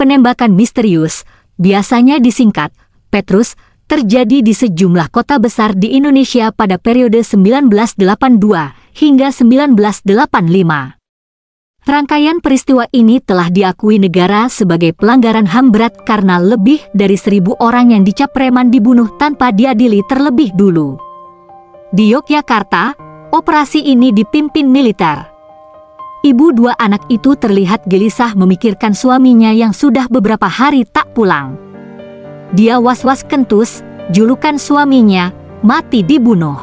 penembakan misterius, biasanya disingkat Petrus, terjadi di sejumlah kota besar di Indonesia pada periode 1982 hingga 1985. Rangkaian peristiwa ini telah diakui negara sebagai pelanggaran HAM berat karena lebih dari 1.000 orang yang dicap preman dibunuh tanpa diadili terlebih dulu. Di Yogyakarta, operasi ini dipimpin militer. Ibu dua anak itu terlihat gelisah memikirkan suaminya yang sudah beberapa hari tak pulang. Dia was-was Kentus, julukan suaminya, mati dibunuh.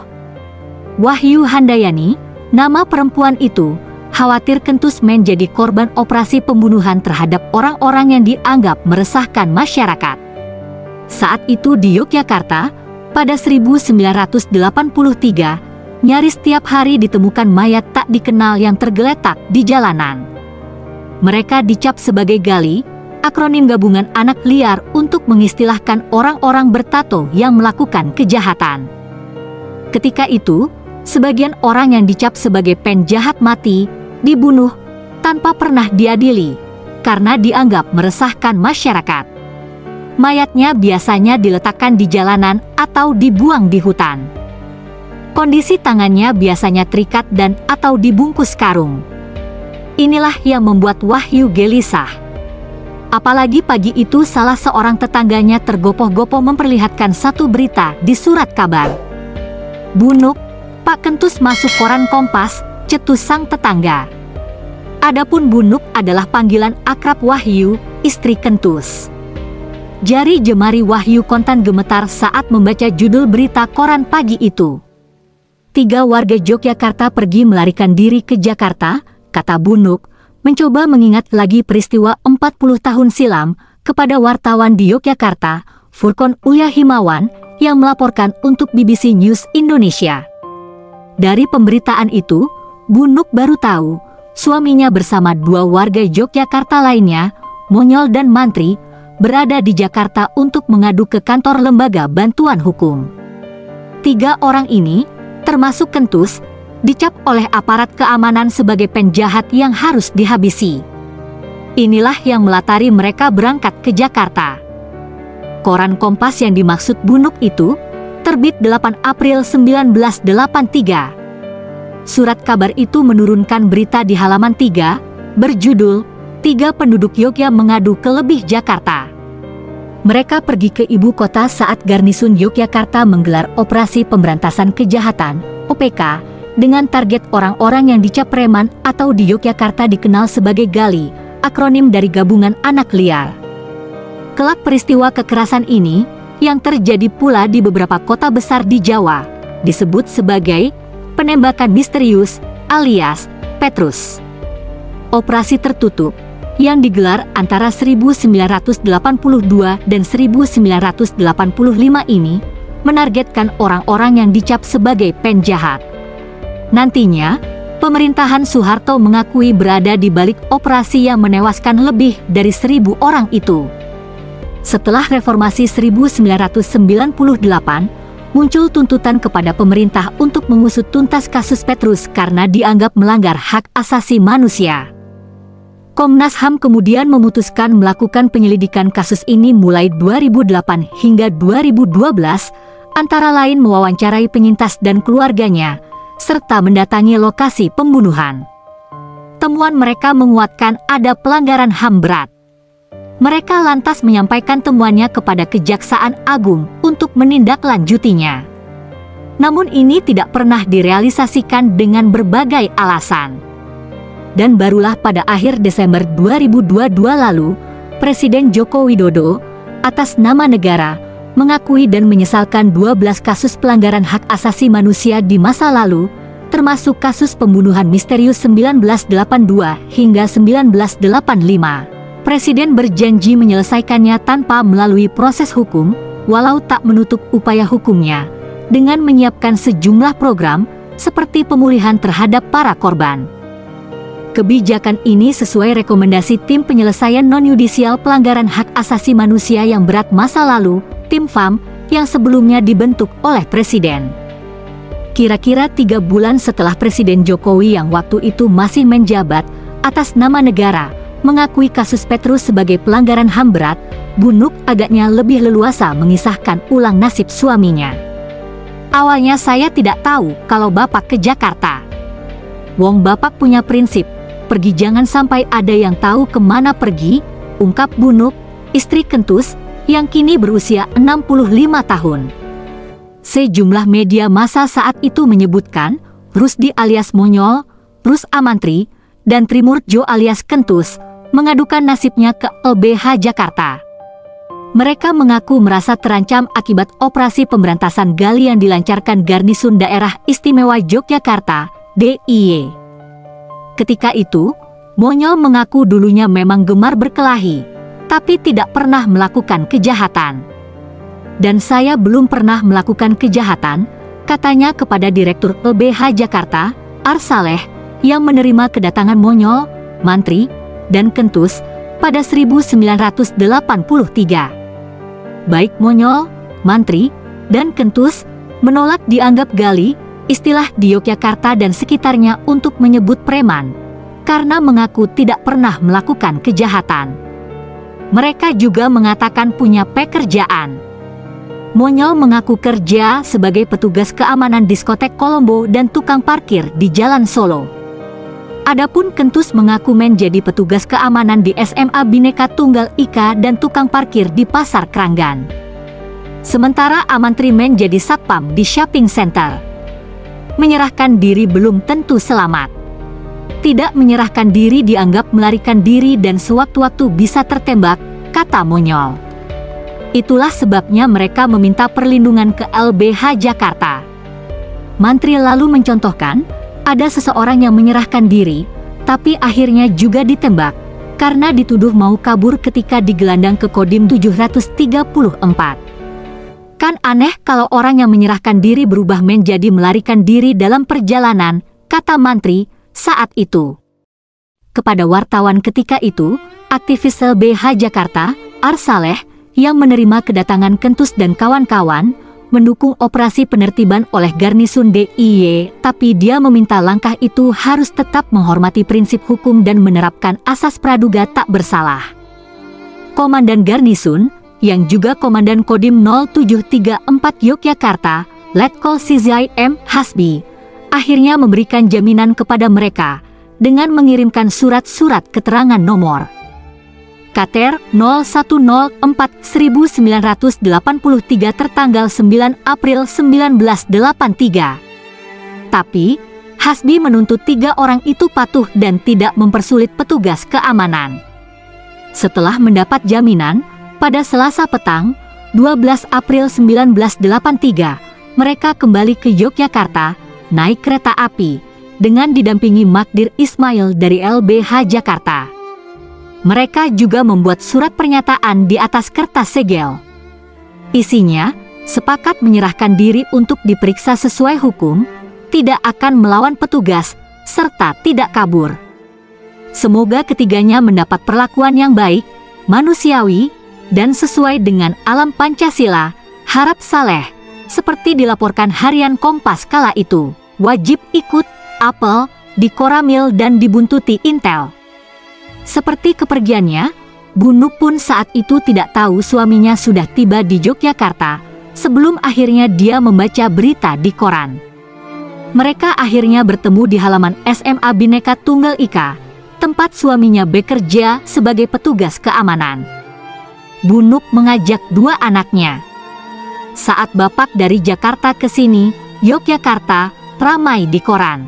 Wahyu Handayani, nama perempuan itu, khawatir Kentus menjadi korban operasi pembunuhan terhadap orang-orang yang dianggap meresahkan masyarakat. Saat itu di Yogyakarta, pada 1983, nyaris tiap hari ditemukan mayat tak dikenal yang tergeletak di jalanan. Mereka dicap sebagai gali, akronim gabungan anak liar untuk mengistilahkan orang-orang bertato yang melakukan kejahatan. Ketika itu, sebagian orang yang dicap sebagai penjahat mati, dibunuh tanpa pernah diadili, karena dianggap meresahkan masyarakat. Mayatnya biasanya diletakkan di jalanan atau dibuang di hutan. Kondisi tangannya biasanya terikat dan atau dibungkus karung. Inilah yang membuat Wahyu gelisah. Apalagi pagi itu salah seorang tetangganya tergopoh-gopoh memperlihatkan satu berita di surat kabar. "Bunuk, Pak Kentus masuk koran Kompas," cetus sang tetangga. Adapun Bunuk adalah panggilan akrab Wahyu, istri Kentus. Jari jemari Wahyu kontan gemetar saat membaca judul berita koran pagi itu. 3 warga Yogyakarta pergi melarikan diri ke Jakarta, kata Bunuk, mencoba mengingat lagi peristiwa 40 tahun silam kepada wartawan di Yogyakarta, Furkon Ulya Himawan, yang melaporkan untuk BBC News Indonesia. Dari pemberitaan itu, Bunuk baru tahu, suaminya bersama 2 warga Yogyakarta lainnya, Monyol dan Mantri, berada di Jakarta untuk mengadu ke kantor lembaga bantuan hukum. 3 orang ini, termasuk Kentus, dicap oleh aparat keamanan sebagai penjahat yang harus dihabisi. Inilah yang melatari mereka berangkat ke Jakarta. Koran Kompas yang dimaksud Bunuk itu, terbit 8 April 1983. Surat kabar itu menurunkan berita di halaman 3, berjudul, "3 penduduk Yogya mengadu ke lebih Jakarta." Mereka pergi ke ibu kota saat Garnisun Yogyakarta menggelar Operasi Pemberantasan Kejahatan, OPK, dengan target orang-orang yang dicap preman atau di Yogyakarta dikenal sebagai gali, akronim dari gabungan anak liar. Kelak peristiwa kekerasan ini, yang terjadi pula di beberapa kota besar di Jawa, disebut sebagai penembakan misterius alias Petrus. Operasi tertutup yang digelar antara 1982 dan 1985 ini menargetkan orang-orang yang dicap sebagai penjahat. Nantinya, pemerintahan Soeharto mengakui berada di balik operasi yang menewaskan lebih dari 1.000 orang itu. Setelah reformasi 1998, muncul tuntutan kepada pemerintah untuk mengusut tuntas kasus Petrus karena dianggap melanggar hak asasi manusia. Komnas HAM kemudian memutuskan melakukan penyelidikan kasus ini mulai 2008 hingga 2012, antara lain mewawancarai penyintas dan keluarganya, serta mendatangi lokasi pembunuhan. Temuan mereka menguatkan ada pelanggaran HAM berat. Mereka lantas menyampaikan temuannya kepada Kejaksaan Agung untuk menindaklanjutinya. Namun ini tidak pernah direalisasikan dengan berbagai alasan. Dan barulah pada akhir Desember 2022 lalu, Presiden Joko Widodo, atas nama negara, mengakui dan menyesalkan 12 kasus pelanggaran hak asasi manusia di masa lalu, termasuk kasus pembunuhan misterius 1982 hingga 1985. Presiden berjanji menyelesaikannya tanpa melalui proses hukum, walau tak menutup upaya hukumnya, dengan menyiapkan sejumlah program, seperti pemulihan terhadap para korban. Kebijakan ini sesuai rekomendasi Tim Penyelesaian Non-Yudisial Pelanggaran Hak Asasi Manusia yang Berat Masa Lalu, Tim FAM, yang sebelumnya dibentuk oleh Presiden. Kira-kira 3 bulan setelah Presiden Jokowi yang waktu itu masih menjabat, atas nama negara, mengakui kasus Petrus sebagai pelanggaran HAM berat, Bu Nuk agaknya lebih leluasa mengisahkan ulang nasib suaminya. Awalnya saya tidak tahu kalau Bapak ke Jakarta. Wong Bapak punya prinsip, pergi jangan sampai ada yang tahu kemana pergi, ungkap Bu Nuk, istri Kentus, yang kini berusia 65 tahun. Sejumlah media massa saat itu menyebutkan, Rusdi alias Monyol, Rus Amantri, dan Trimurjo alias Kentus, mengadukan nasibnya ke LBH Jakarta. Mereka mengaku merasa terancam akibat operasi pemberantasan gali yang dilancarkan Garnisun Daerah Istimewa Yogyakarta, DIY. Ketika itu, Monyol mengaku dulunya memang gemar berkelahi, tapi tidak pernah melakukan kejahatan. Dan saya belum pernah melakukan kejahatan, katanya kepada Direktur LBH Jakarta, Arsaleh, yang menerima kedatangan Monyol, Mantri, dan Kentus pada 1983. Baik Monyol, Mantri, dan Kentus menolak dianggap gali, istilah di Yogyakarta dan sekitarnya untuk menyebut preman, karena mengaku tidak pernah melakukan kejahatan. Mereka juga mengatakan punya pekerjaan. Monyol mengaku kerja sebagai petugas keamanan diskotek Kolombo dan tukang parkir di Jalan Solo. Adapun Kentus mengaku menjadi petugas keamanan di SMA Bhinneka Tunggal Ika dan tukang parkir di Pasar Kranggan. Sementara Amantri menjadi satpam di shopping center. Menyerahkan diri belum tentu selamat. Tidak menyerahkan diri dianggap melarikan diri dan sewaktu-waktu bisa tertembak, kata Monyol. Itulah sebabnya mereka meminta perlindungan ke LBH Jakarta. Mantri lalu mencontohkan, ada seseorang yang menyerahkan diri, tapi akhirnya juga ditembak, karena dituduh mau kabur ketika digelandang ke Kodim 734. Kan aneh kalau orang yang menyerahkan diri berubah menjadi melarikan diri dalam perjalanan, kata Mantri saat itu. Kepada wartawan ketika itu, aktivis LBH Jakarta, Arsaleh, yang menerima kedatangan Kentus dan kawan-kawan, mendukung operasi penertiban oleh Garnisun DIY, tapi dia meminta langkah itu harus tetap menghormati prinsip hukum dan menerapkan asas praduga tak bersalah. Komandan Garnisun, yang juga Komandan Kodim 0734 Yogyakarta, Letkol Sizai M. Hasbi, akhirnya memberikan jaminan kepada mereka dengan mengirimkan surat-surat keterangan nomor Kater 0104-1983 tertanggal 9 April 1983. Tapi, Hasbi menuntut 3 orang itu patuh dan tidak mempersulit petugas keamanan. Setelah mendapat jaminan, pada Selasa petang, 12 April 1983, mereka kembali ke Yogyakarta, naik kereta api, dengan didampingi Magdir Ismail dari LBH Jakarta. Mereka juga membuat surat pernyataan di atas kertas segel. Isinya, sepakat menyerahkan diri untuk diperiksa sesuai hukum, tidak akan melawan petugas, serta tidak kabur. Semoga ketiganya mendapat perlakuan yang baik, manusiawi, dan sesuai dengan alam Pancasila, harap saleh, seperti dilaporkan harian Kompas kala itu. Wajib ikut, apel, di Koramil dan dibuntuti Intel. Seperti kepergiannya, Bu Nuk pun saat itu tidak tahu suaminya sudah tiba di Yogyakarta, sebelum akhirnya dia membaca berita di koran. Mereka akhirnya bertemu di halaman SMA Bhinneka Tunggal Ika, tempat suaminya bekerja sebagai petugas keamanan. Bu Nuk mengajak 2 anaknya. Saat Bapak dari Jakarta ke sini, Yogyakarta, ramai di koran.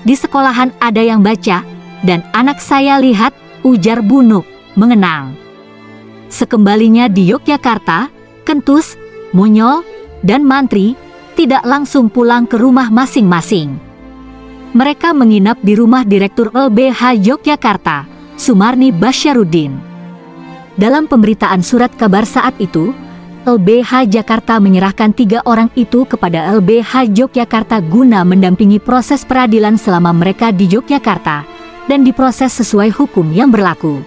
Di sekolahan ada yang baca, dan anak saya lihat, ujar Bu Nuk, mengenang. Sekembalinya di Yogyakarta, Kentus, Monyol, dan Mantri tidak langsung pulang ke rumah masing-masing. Mereka menginap di rumah Direktur LBH Yogyakarta, Sumarni Basyarudin. Dalam pemberitaan surat kabar saat itu, LBH Jakarta menyerahkan 3 orang itu kepada LBH Yogyakarta guna mendampingi proses peradilan selama mereka di Yogyakarta dan diproses sesuai hukum yang berlaku.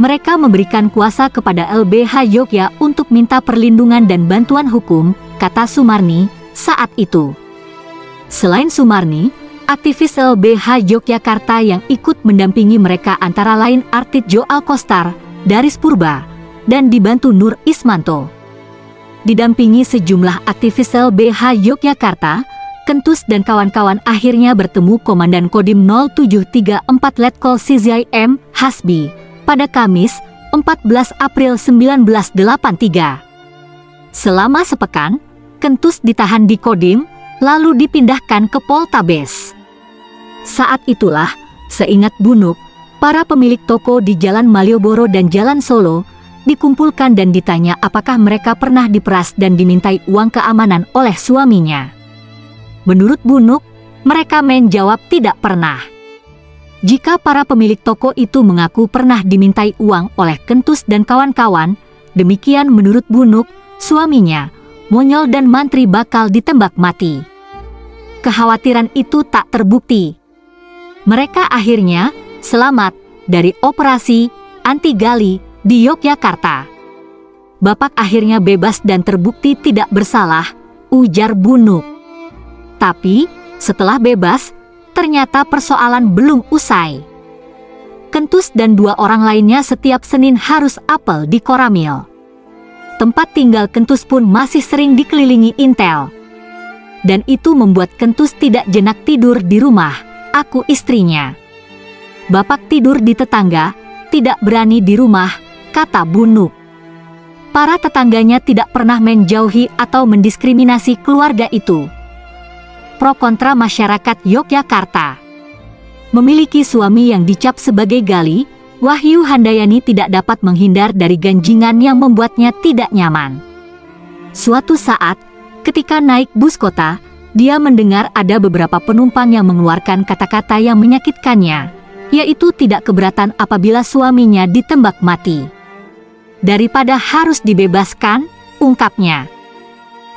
Mereka memberikan kuasa kepada LBH Yogya untuk minta perlindungan dan bantuan hukum, kata Sumarni saat itu. Selain Sumarni, aktivis LBH Yogyakarta yang ikut mendampingi mereka antara lain Artidjo Alkostar dari Spurba dan dibantu Nur Ismanto. Didampingi sejumlah aktivis LBH Yogyakarta, Kentus dan kawan-kawan akhirnya bertemu Komandan Kodim 0734 Letkol Sizai M. Hasbi pada Kamis 14 April 1983. Selama sepekan, Kentus ditahan di Kodim, lalu dipindahkan ke Poltabes. Saat itulah, seingat Bunuk, para pemilik toko di Jalan Malioboro dan Jalan Solo dikumpulkan dan ditanya apakah mereka pernah diperas dan dimintai uang keamanan oleh suaminya. Menurut Bunuk, mereka menjawab tidak pernah. Jika para pemilik toko itu mengaku pernah dimintai uang oleh Kentus dan kawan-kawan, demikian menurut Bunuk, suaminya, Monyol dan Mantri bakal ditembak mati. Kekhawatiran itu tak terbukti. Mereka akhirnya selamat dari operasi anti gali di Yogyakarta. Bapak akhirnya bebas dan terbukti tidak bersalah, ujar Bunuk. Tapi, setelah bebas, ternyata persoalan belum usai. Kentus dan 2 orang lainnya setiap Senin harus apel di Koramil. Tempat tinggal Kentus pun masih sering dikelilingi intel. Dan itu membuat Kentus tidak jenak tidur di rumah, aku istrinya. Bapak tidur di tetangga, tidak berani di rumah, kata Bunuk. Para tetangganya tidak pernah menjauhi atau mendiskriminasi keluarga itu. Pro kontra masyarakat Yogyakarta. Memiliki suami yang dicap sebagai gali, Wahyu Handayani tidak dapat menghindar dari ganjingan yang membuatnya tidak nyaman. Suatu saat, ketika naik bus kota, dia mendengar ada beberapa penumpang yang mengeluarkan kata-kata yang menyakitkannya, yaitu tidak keberatan apabila suaminya ditembak mati. Daripada harus dibebaskan, ungkapnya.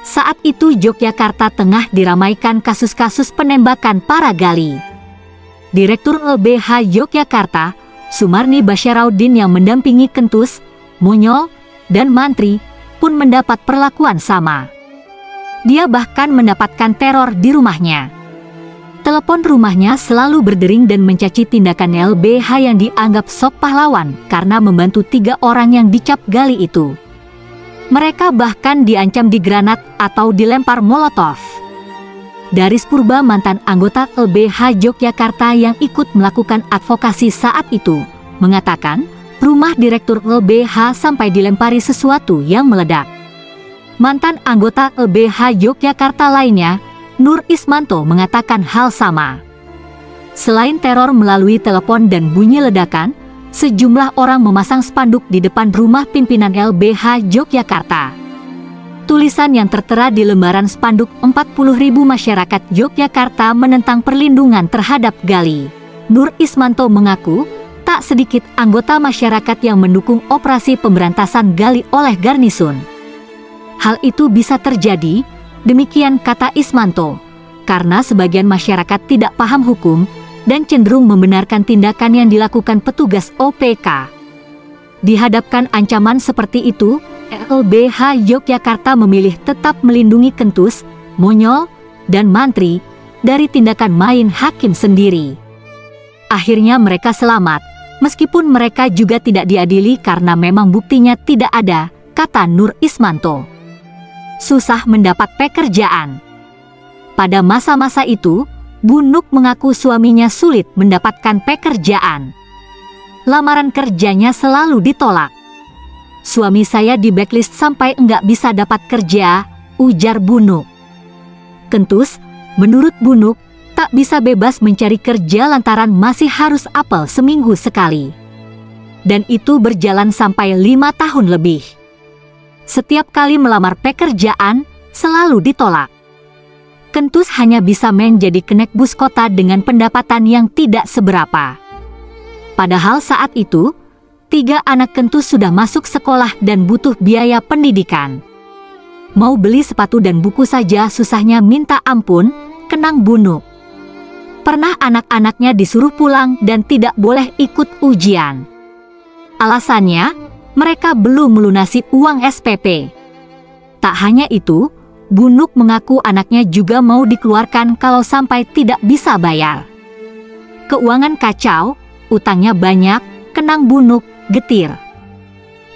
Saat itu Yogyakarta tengah diramaikan kasus-kasus penembakan para gali. Direktur LBH Yogyakarta, Sumarni Basyaraudin yang mendampingi Kentus, Monyol, dan Mantri, pun mendapat perlakuan sama. Dia bahkan mendapatkan teror di rumahnya. Telepon rumahnya selalu berdering dan mencaci tindakan LBH yang dianggap sok pahlawan karena membantu 3 orang yang dicap gali itu. Mereka bahkan diancam digranat atau dilempar molotov. Dari Spurba, mantan anggota LBH Yogyakarta yang ikut melakukan advokasi saat itu, mengatakan rumah direktur LBH sampai dilempari sesuatu yang meledak. Mantan anggota LBH Yogyakarta lainnya, Nur Ismanto, mengatakan hal sama. Selain teror melalui telepon dan bunyi ledakan, sejumlah orang memasang spanduk di depan rumah pimpinan LBH Yogyakarta. Tulisan yang tertera di lembaran spanduk 40.000 masyarakat Yogyakarta menentang perlindungan terhadap gali. Nur Ismanto mengaku, tak sedikit anggota masyarakat yang mendukung operasi pemberantasan gali oleh Garnisun. Hal itu bisa terjadi, demikian kata Ismanto, karena sebagian masyarakat tidak paham hukum dan cenderung membenarkan tindakan yang dilakukan petugas OPK. Dihadapkan ancaman seperti itu, LBH Yogyakarta memilih tetap melindungi Kentus, Monyol, dan Mantri dari tindakan main hakim sendiri. Akhirnya mereka selamat, meskipun mereka juga tidak diadili karena memang buktinya tidak ada, kata Nur Ismanto. Susah mendapat pekerjaan. Pada masa-masa itu, Bunuk mengaku suaminya sulit mendapatkan pekerjaan. Lamaran kerjanya selalu ditolak. Suami saya di blacklist sampai enggak bisa dapat kerja, ujar Bunuk. Kentus, menurut Bunuk, tak bisa bebas mencari kerja lantaran masih harus apel seminggu sekali. Dan itu berjalan sampai 5 tahun lebih. Setiap kali melamar pekerjaan, selalu ditolak. Kentus hanya bisa menjadi kenek bus kota dengan pendapatan yang tidak seberapa. Padahal saat itu, 3 anak Kentus sudah masuk sekolah dan butuh biaya pendidikan. Mau beli sepatu dan buku saja susahnya minta ampun, kenang Bunuk. Pernah anak-anaknya disuruh pulang dan tidak boleh ikut ujian. Alasannya, mereka belum melunasi uang SPP. Tak hanya itu, Bunuk mengaku anaknya juga mau dikeluarkan kalau sampai tidak bisa bayar. Keuangan kacau, utangnya banyak, kenang Bunuk getir.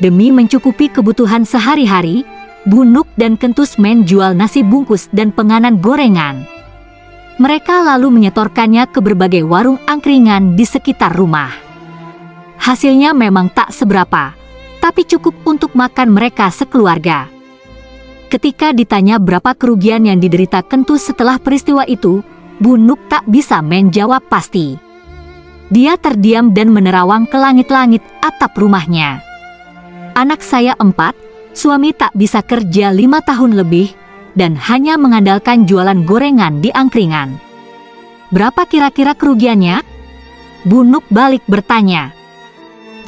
Demi mencukupi kebutuhan sehari-hari, Bunuk dan Kentus menjual nasi bungkus dan penganan gorengan. Mereka lalu menyetorkannya ke berbagai warung angkringan di sekitar rumah. Hasilnya memang tak seberapa, tapi cukup untuk makan mereka sekeluarga. Ketika ditanya berapa kerugian yang diderita Kentus setelah peristiwa itu, Bunuk tak bisa menjawab pasti. Dia terdiam dan menerawang ke langit-langit atap rumahnya. Anak saya 4, suami tak bisa kerja 5 tahun lebih, dan hanya mengandalkan jualan gorengan di angkringan. Berapa kira-kira kerugiannya? Bunuk balik bertanya.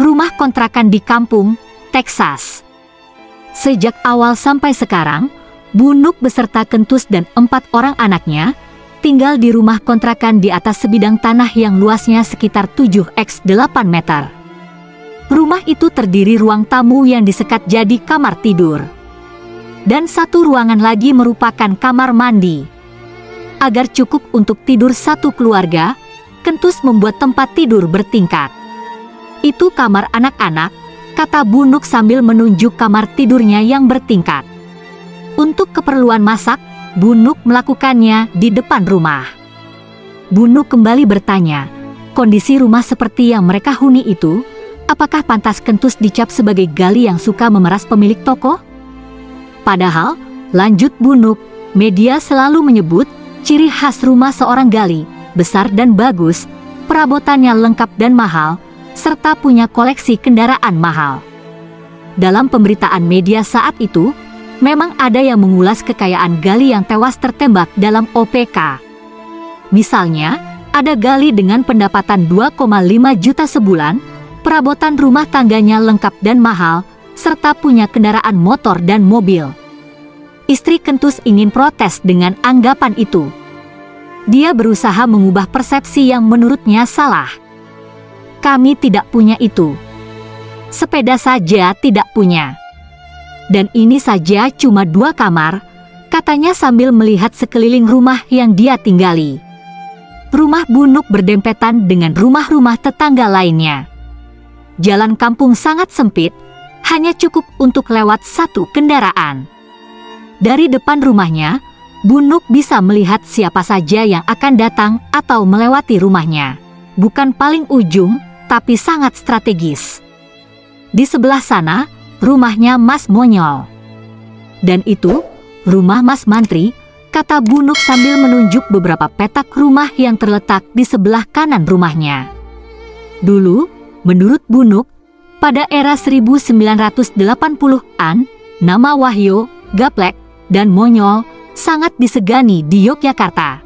Rumah kontrakan di kampung, Texas. Sejak awal sampai sekarang, Bunuk beserta Kentus dan 4 orang anaknya tinggal di rumah kontrakan di atas sebidang tanah yang luasnya sekitar 7x8 meter. Rumah itu terdiri ruang tamu yang disekat jadi kamar tidur. Dan satu ruangan lagi merupakan kamar mandi. Agar cukup untuk tidur satu keluarga, Kentus membuat tempat tidur bertingkat. Itu kamar anak-anak, kata Bunuk sambil menunjuk kamar tidurnya yang bertingkat. Untuk keperluan masak, Bunuk melakukannya di depan rumah. Bunuk kembali bertanya, kondisi rumah seperti yang mereka huni itu, apakah pantas Kentus dicap sebagai gali yang suka memeras pemilik toko? Padahal, lanjut Bunuk, media selalu menyebut ciri khas rumah seorang gali, besar dan bagus, perabotannya lengkap dan mahal, serta punya koleksi kendaraan mahal. Dalam pemberitaan media saat itu, memang ada yang mengulas kekayaan gali yang tewas tertembak dalam OPK. Misalnya, ada gali dengan pendapatan 2,5 juta sebulan, perabotan rumah tangganya lengkap dan mahal, serta punya kendaraan motor dan mobil. Istri Kentus ingin protes dengan anggapan itu. Dia berusaha mengubah persepsi yang menurutnya salah. Kami tidak punya itu. Sepeda saja tidak punya. Dan ini saja cuma 2 kamar, katanya sambil melihat sekeliling rumah yang dia tinggali. Rumah Bunuk berdempetan dengan rumah-rumah tetangga lainnya. Jalan kampung sangat sempit, hanya cukup untuk lewat 1 kendaraan. Dari depan rumahnya, Bunuk bisa melihat siapa saja yang akan datang atau melewati rumahnya. Bukan paling ujung, tapi sangat strategis. Di sebelah sana, rumahnya Mas Monyol. Dan itu, rumah Mas Mantri, kata Bunuk sambil menunjuk beberapa petak rumah yang terletak di sebelah kanan rumahnya. Dulu, menurut Bunuk, pada era 1980-an, nama Wahyo, Gaplek, dan Monyol sangat disegani di Yogyakarta.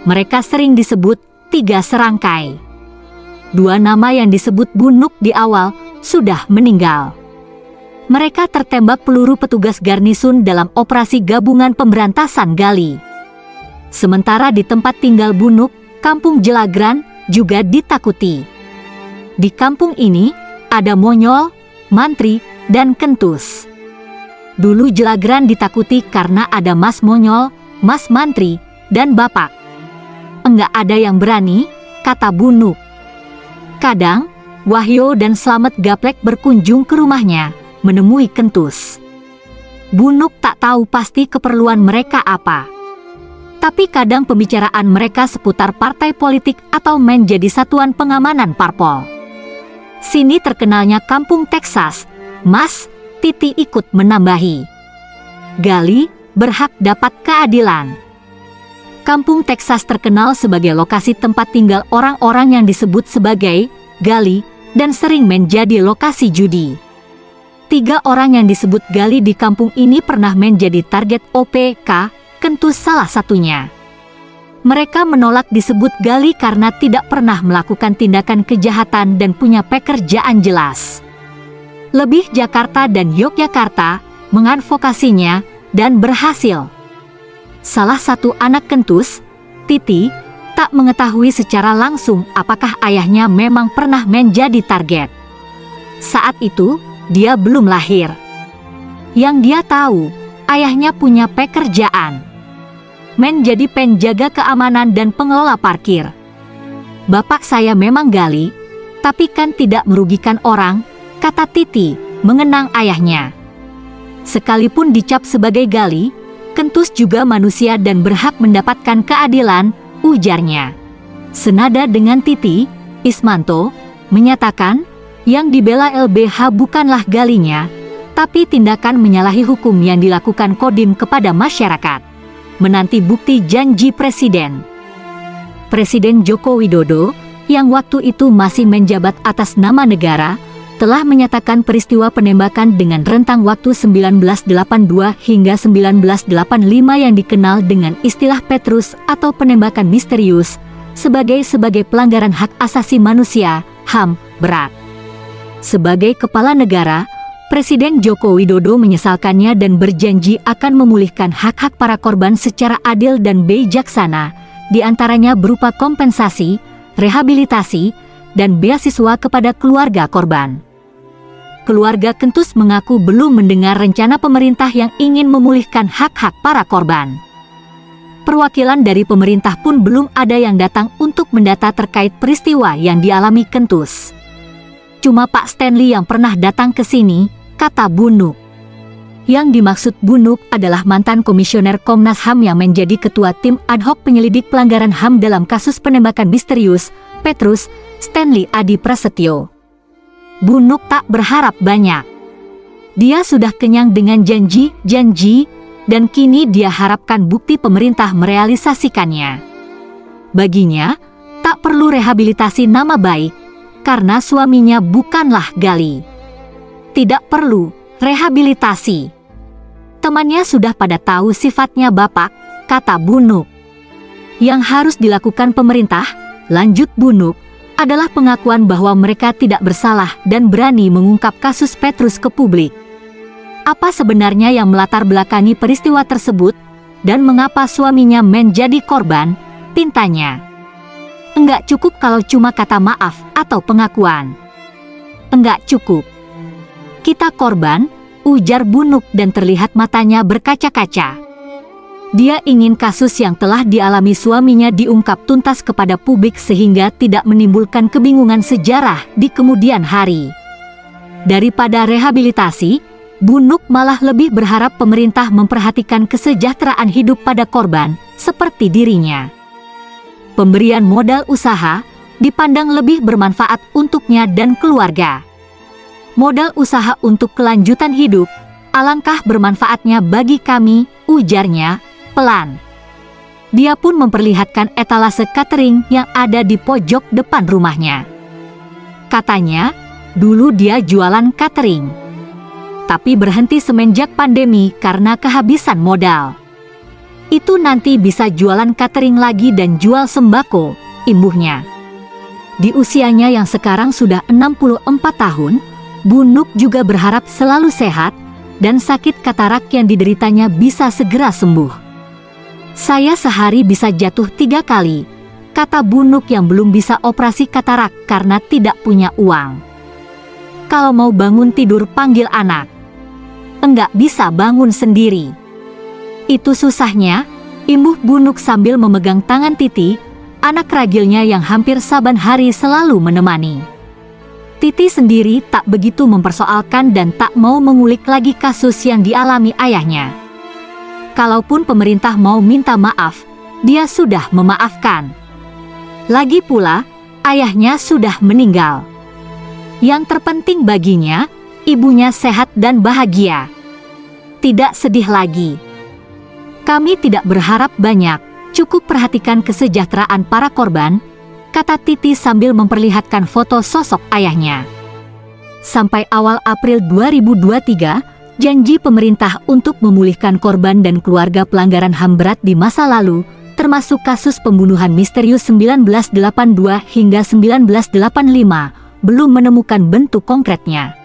Mereka sering disebut 3 serangkai. 2 nama yang disebut Bunuk di awal sudah meninggal. Mereka tertembak peluru petugas garnisun dalam operasi gabungan pemberantasan gali. Sementara di tempat tinggal Bunuk, Kampung Jelagran, juga ditakuti. Di kampung ini, ada Monyol, Mantri, dan Kentus. Dulu Jelagran ditakuti karena ada Mas Monyol, Mas Mantri, dan Bapak. Enggak ada yang berani, kata Bunuk. Kadang, Wahyo dan Slamet Gaplek berkunjung ke rumahnya, menemui Kentus. Bunuk tak tahu pasti keperluan mereka apa. Tapi kadang pembicaraan mereka seputar partai politik atau menjadi satuan pengamanan parpol. Sini terkenalnya kampung Texas, Mas, Titi ikut menambahi. Gali berhak dapat keadilan. Kampung Texas terkenal sebagai lokasi tempat tinggal orang-orang yang disebut sebagai gali dan sering menjadi lokasi judi. 3 orang yang disebut gali di kampung ini pernah menjadi target OPK, Kentus salah satunya. Mereka menolak disebut gali karena tidak pernah melakukan tindakan kejahatan dan punya pekerjaan jelas. Lebih Jakarta dan Yogyakarta mengadvokasinya dan berhasil. Salah satu anak Kentus, Titi, tak mengetahui secara langsung apakah ayahnya memang pernah menjadi target. Saat itu, dia belum lahir. Yang dia tahu, ayahnya punya pekerjaan. Menjadi penjaga keamanan dan pengelola parkir. Bapak saya memang gali, tapi kan tidak merugikan orang, kata Titi, mengenang ayahnya. Sekalipun dicap sebagai gali, Kentus juga manusia dan berhak mendapatkan keadilan, ujarnya. Senada dengan Titi, Ismanto menyatakan, yang dibela LBH bukanlah galinya, tapi tindakan menyalahi hukum yang dilakukan Kodim kepada masyarakat. Menanti bukti janji Presiden. Presiden Joko Widodo, yang waktu itu masih menjabat atas nama negara, telah menyatakan peristiwa penembakan dengan rentang waktu 1982 hingga 1985 yang dikenal dengan istilah Petrus atau penembakan misterius sebagai pelanggaran hak asasi manusia, HAM, berat. Sebagai kepala negara, Presiden Joko Widodo menyesalkannya dan berjanji akan memulihkan hak-hak para korban secara adil dan bijaksana, diantaranya berupa kompensasi, rehabilitasi, dan beasiswa kepada keluarga korban. Keluarga Kentus mengaku belum mendengar rencana pemerintah yang ingin memulihkan hak-hak para korban. Perwakilan dari pemerintah pun belum ada yang datang untuk mendata terkait peristiwa yang dialami Kentus. Cuma Pak Stanley yang pernah datang ke sini, kata Bunuk. Yang dimaksud Bunuk adalah mantan komisioner Komnas HAM yang menjadi ketua tim ad hoc penyelidik pelanggaran HAM dalam kasus penembakan misterius Petrus, Stanley Adi Prasetyo. Bunuk tak berharap banyak. Dia sudah kenyang dengan janji-janji, dan kini dia harapkan bukti pemerintah merealisasikannya. Baginya, tak perlu rehabilitasi nama baik, karena suaminya bukanlah gali. Tidak perlu rehabilitasi. Temannya sudah pada tahu sifatnya Bapak, kata Bunuk. Yang harus dilakukan pemerintah, lanjut Bunuk, adalah pengakuan bahwa mereka tidak bersalah dan berani mengungkap kasus Petrus ke publik. Apa sebenarnya yang melatar belakangi peristiwa tersebut, dan mengapa suaminya menjadi korban, pintanya. Enggak cukup kalau cuma kata maaf atau pengakuan. Enggak cukup. Kita korban, ujar Bunuk dan terlihat matanya berkaca-kaca. Dia ingin kasus yang telah dialami suaminya diungkap tuntas kepada publik sehingga tidak menimbulkan kebingungan sejarah di kemudian hari. Daripada rehabilitasi, Bunuk malah lebih berharap pemerintah memperhatikan kesejahteraan hidup pada korban, seperti dirinya. Pemberian modal usaha dipandang lebih bermanfaat untuknya dan keluarga. Modal usaha untuk kelanjutan hidup, alangkah bermanfaatnya bagi kami, ujarnya, pelan. Dia pun memperlihatkan etalase catering yang ada di pojok depan rumahnya. Katanya, dulu dia jualan catering, tapi berhenti semenjak pandemi karena kehabisan modal. Itu nanti bisa jualan catering lagi dan jual sembako, imbuhnya. Di usianya yang sekarang sudah 64 tahun, Bunuk juga berharap selalu sehat dan sakit katarak yang dideritanya bisa segera sembuh. Saya sehari bisa jatuh 3 kali, kata Bunuk yang belum bisa operasi katarak karena tidak punya uang. Kalau mau bangun tidur panggil anak. Enggak bisa bangun sendiri. Itu susahnya, imbuh Bunuk sambil memegang tangan Titi, anak ragilnya yang hampir saban hari selalu menemani. Titi sendiri tak begitu mempersoalkan dan tak mau mengulik lagi kasus yang dialami ayahnya. Kalaupun pemerintah mau minta maaf, dia sudah memaafkan. Lagi pula, ayahnya sudah meninggal. Yang terpenting baginya, ibunya sehat dan bahagia. Tidak sedih lagi. Kami tidak berharap banyak, cukup perhatikan kesejahteraan para korban, kata Titi sambil memperlihatkan foto sosok ayahnya. Sampai awal April 2023, janji pemerintah untuk memulihkan korban dan keluarga pelanggaran HAM berat di masa lalu, termasuk kasus pembunuhan misterius 1982 hingga 1985, belum menemukan bentuk konkretnya.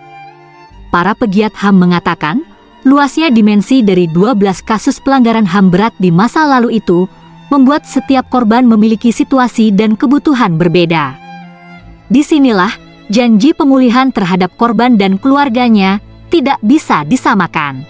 Para pegiat HAM mengatakan, luasnya dimensi dari 12 kasus pelanggaran HAM berat di masa lalu itu, membuat setiap korban memiliki situasi dan kebutuhan berbeda. Disinilah, janji pemulihan terhadap korban dan keluarganya tidak bisa disamakan.